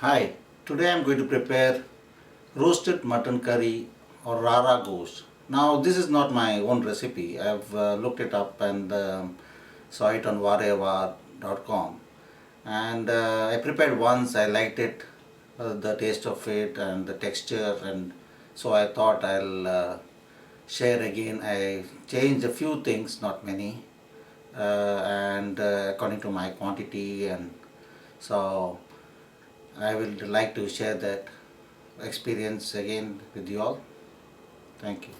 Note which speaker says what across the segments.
Speaker 1: Hi, today I am going to prepare roasted mutton curry or Rara Gosht. Now this is not my own recipe. I have looked it up and saw it on videographer.com and I prepared once. I liked it, the taste of it and the texture, and so I thought I'll share again. I changed a few things, not many, and according to my quantity, and so I will like to share that experience again with you all. Thank you.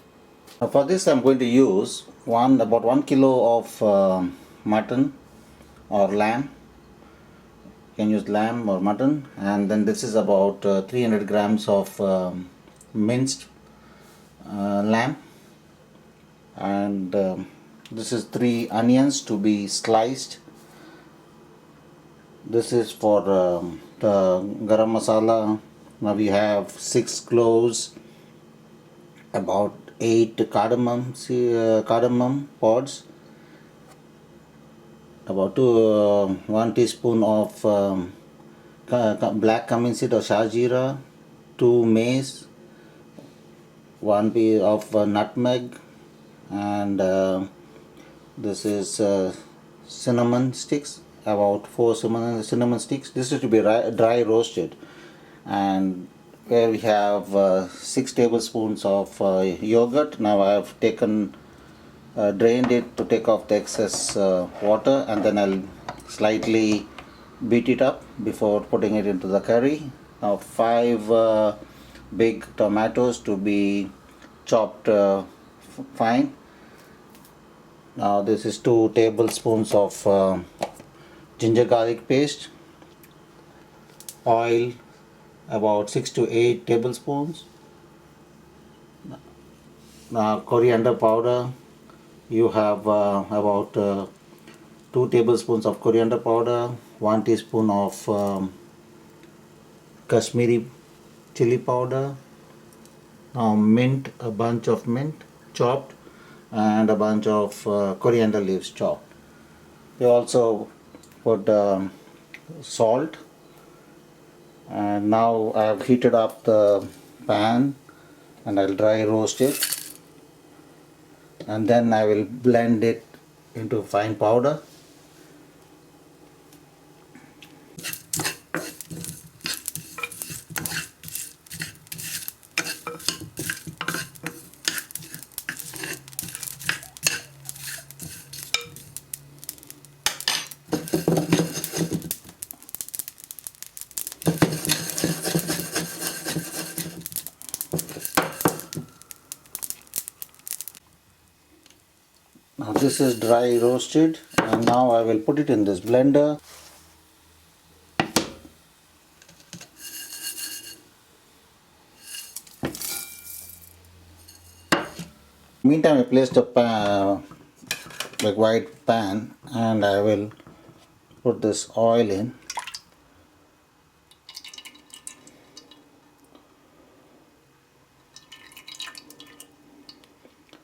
Speaker 1: For this I'm going to use about 1 kilo of mutton or lamb. You can use lamb or mutton, and then this is about 300 grams of minced lamb, and this is 3 onions to be sliced. This is for the garam masala. Now we have 6 cloves, about 8 cardamom pods, about 1 teaspoon of black cumin seed or shajira, 2 mace, 1 piece of nutmeg, and this is cinnamon sticks, about 4 cinnamon sticks. This is to be dry roasted, and where we have 6 tablespoons of yogurt. Now I have drained it to take off the excess water, and then I'll slightly beat it up before putting it into the curry. Now 5 big tomatoes to be chopped fine. Now this is 2 tablespoons of ginger garlic paste, oil about 6 to 8 tablespoons. Now coriander powder, you have about 2 tablespoons of coriander powder, 1 teaspoon of Kashmiri chili powder. Now mint, a bunch of mint chopped, and a bunch of coriander leaves chopped. We also put salt, and now I have heated up the pan and I'll dry roast it, and then I will blend it into fine powder. Now this is dry roasted, and now I will put it in this blender. Meantime, I placed a white pan, and I will put this oil in.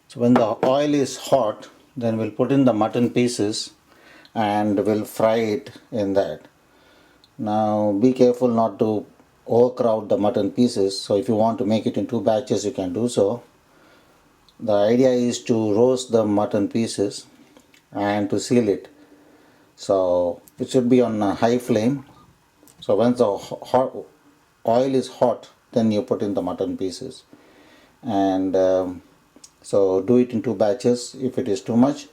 Speaker 1: So when the oil is hot, then we'll put in the mutton pieces and we'll fry it in that. Now be careful not to overcrowd the mutton pieces. So if you want to make it in 2 batches, you can do so. The idea is to roast the mutton pieces and to seal it. So it should be on a high flame. So once the oil is hot, then you put in the mutton pieces, and so do it in 2 batches if it is too much.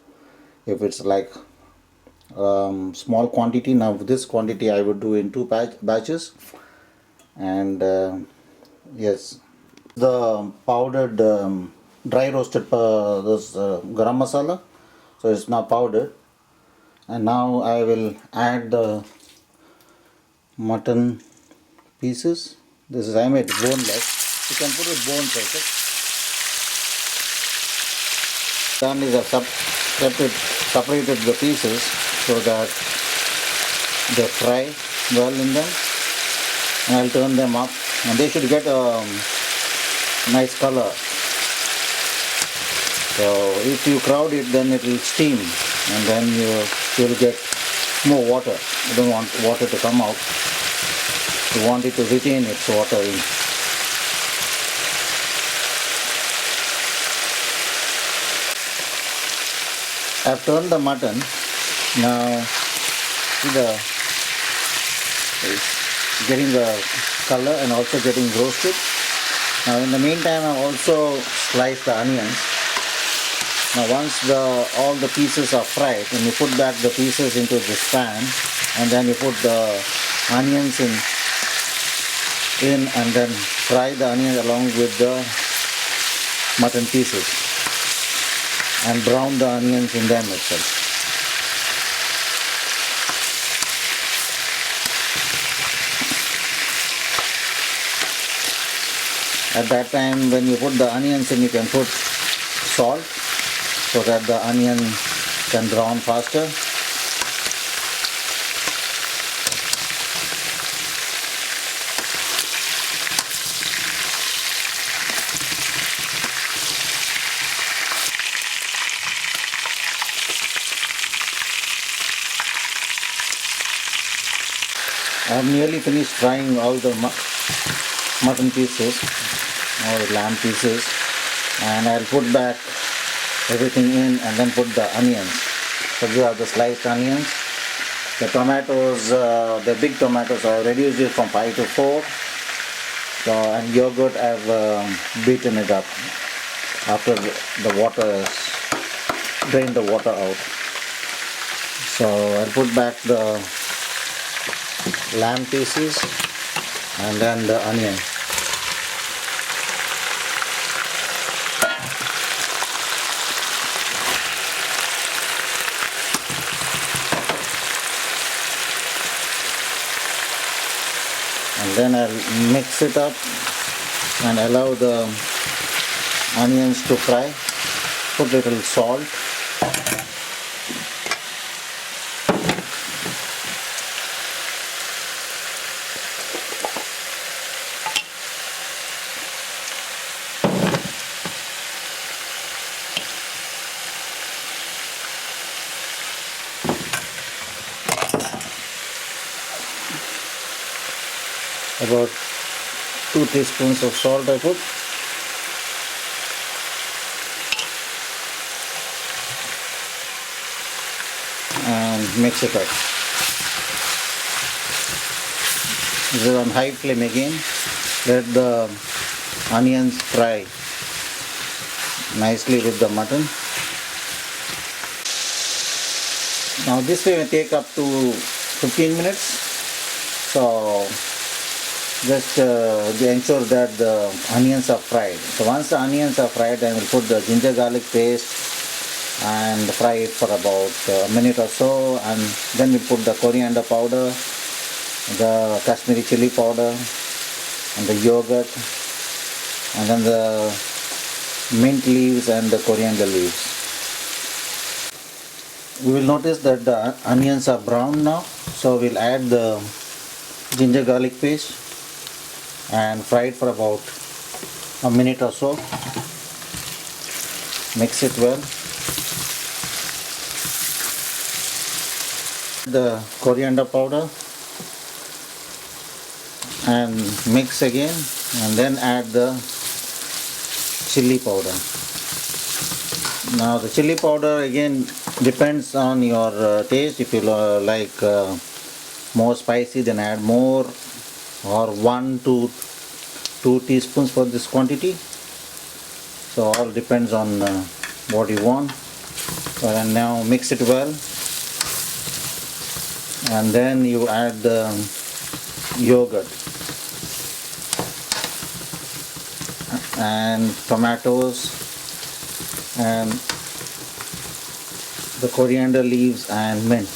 Speaker 1: If it's like small quantity, now this quantity I would do in 2 batches. And yes, the powdered dry roasted this garam masala, so it's now powdered, and now I will add the mutton pieces. This is, I made boneless. You can put it bones also. Then is separated the pieces so that they fry well in them, and I'll turn them up, and they should get a nice color. So if you crowd it, then it will steam, and then you will get more water. You don't want water to come out. You want it to retain its water in. I've turned the mutton. Now see it's getting the color and also getting roasted. Now in the meantime I've also sliced the onions. Now once all the pieces are fried, and you put back the pieces into this pan, and then you put the onions in and then fry the onion along with the mutton pieces and brown the onions in them itself. At that time when you put the onions in, you can put salt so that the onion can brown faster. I have nearly finished frying all the mutton pieces or lamb pieces, and I'll put back everything in and then put the onions. So you have the sliced onions, the tomatoes, the big tomatoes I've reduced it from 5 to 4. So, and yogurt I've beaten it up after the water has drained the water out. So I'll put back the lamb pieces and then the onion. And then I'll mix it up and allow the onions to fry. Put little salt. About 2 teaspoons of salt I put. And mix it up. This is on high flame again. Let the onions fry nicely with the mutton. Now this way may take up to 15 minutes. So just ensure that the onions are fried. So once the onions are fried, then we'll put the ginger garlic paste and fry it for about a minute or so, and then we'll put the coriander powder, the Kashmiri chili powder, and the yogurt, and then the mint leaves and the coriander leaves. You will notice that the onions are brown now, so we'll add the ginger garlic paste and fry it for about a minute or so. Mix it well. The coriander powder and mix again, and then add the chili powder. Now the chili powder again depends on your taste. If you like more spicy, then add more, or 1 to 2 teaspoons for this quantity. So all depends on what you want. So and now mix it well, and then you add the yogurt and tomatoes and the coriander leaves and mint.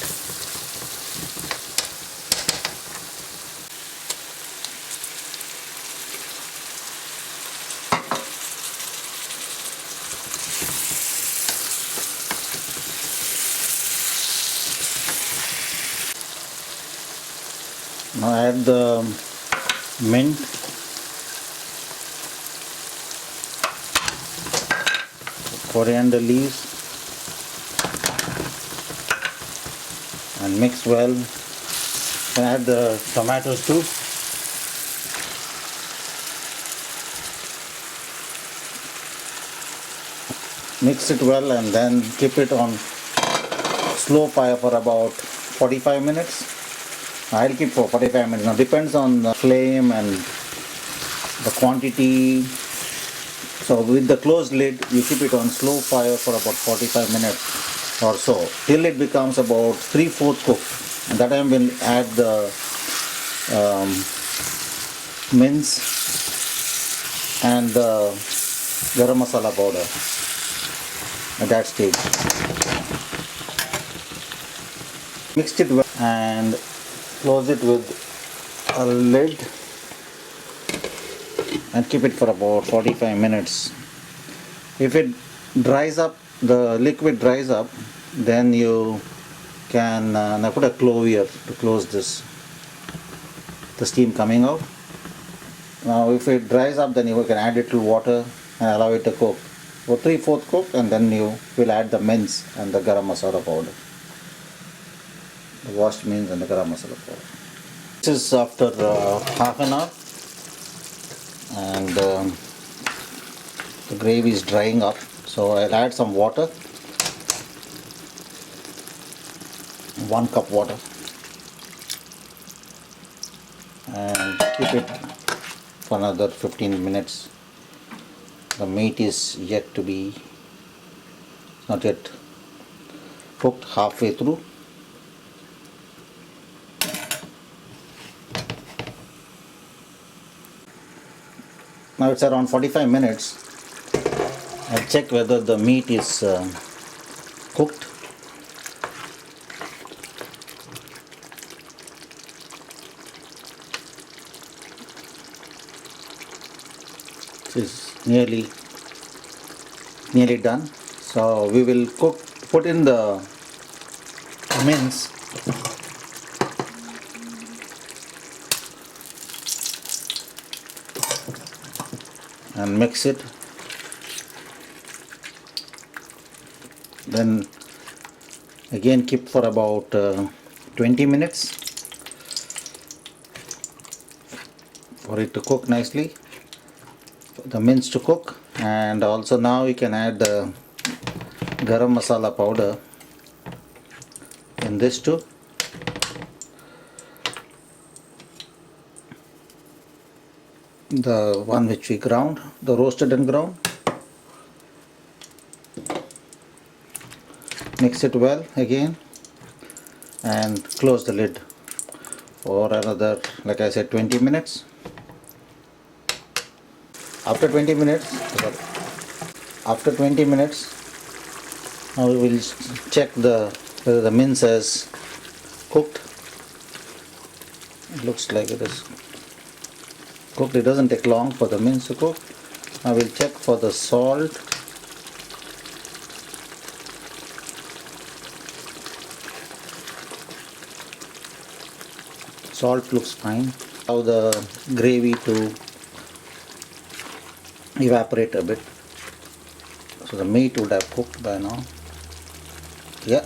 Speaker 1: Now add the mint, coriander leaves, and mix well. And add the tomatoes too. Mix it well and then keep it on slow fire for about 45 minutes. I'll keep for 45 minutes. Now depends on the flame and the quantity. So with the closed lid, you keep it on slow fire for about 45 minutes or so till it becomes about 3/4 cooked. And that time we'll add the mince and the garam masala powder at that stage. Mix it well and close it with a lid and keep it for about 45 minutes. If it dries up, the liquid dries up, then you can now put a clove here to close this, the steam coming out. Now if it dries up, then you can add it to water and allow it to cook for 3/4 cook, and then you will add the mince and the garam masala powder, the washed mince and the garam masala powder. This is after half an hour, and the gravy is drying up, so I'll add some water, 1 cup water, and keep it for another 15 minutes. The meat is yet to be, not yet cooked, halfway through. Now it's around 45 minutes. I'll check whether the meat is cooked. It is nearly done. So we will put in the mince and mix it. Then again keep for about 20 minutes for it to cook nicely, for the mince to cook. And also now you can add the garam masala powder in this too. The one which we ground, the roasted and ground. Mix it well again and close the lid for another, like I said, 20 minutes. After 20 minutes, now we will check whether the mince is cooked. It looks like it is cooked. It doesn't take long for the mince to cook. I will check for the salt. Salt looks fine. Allow the gravy to evaporate a bit. So the meat would have cooked by now. Yeah.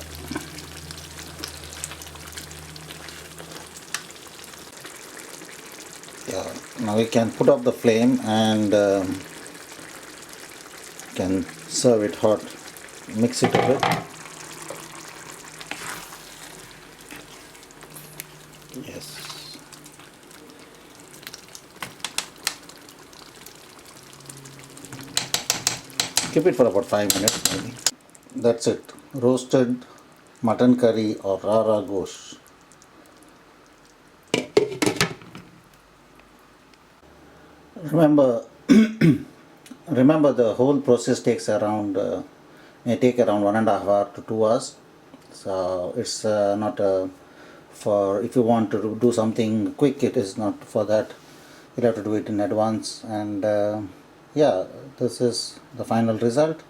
Speaker 1: Yeah. Now we can put off the flame and can serve it hot. Mix it a bit. Yes. Keep it for about 5 minutes maybe. That's it. Roasted mutton curry or Rara Gosht. Remember, remember the whole process takes around, may take around 1.5 hours to 2 hours. So it's not for, if you want to do something quick, it is not for that. You'll have to do it in advance. And yeah, this is the final result.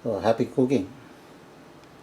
Speaker 1: So happy cooking.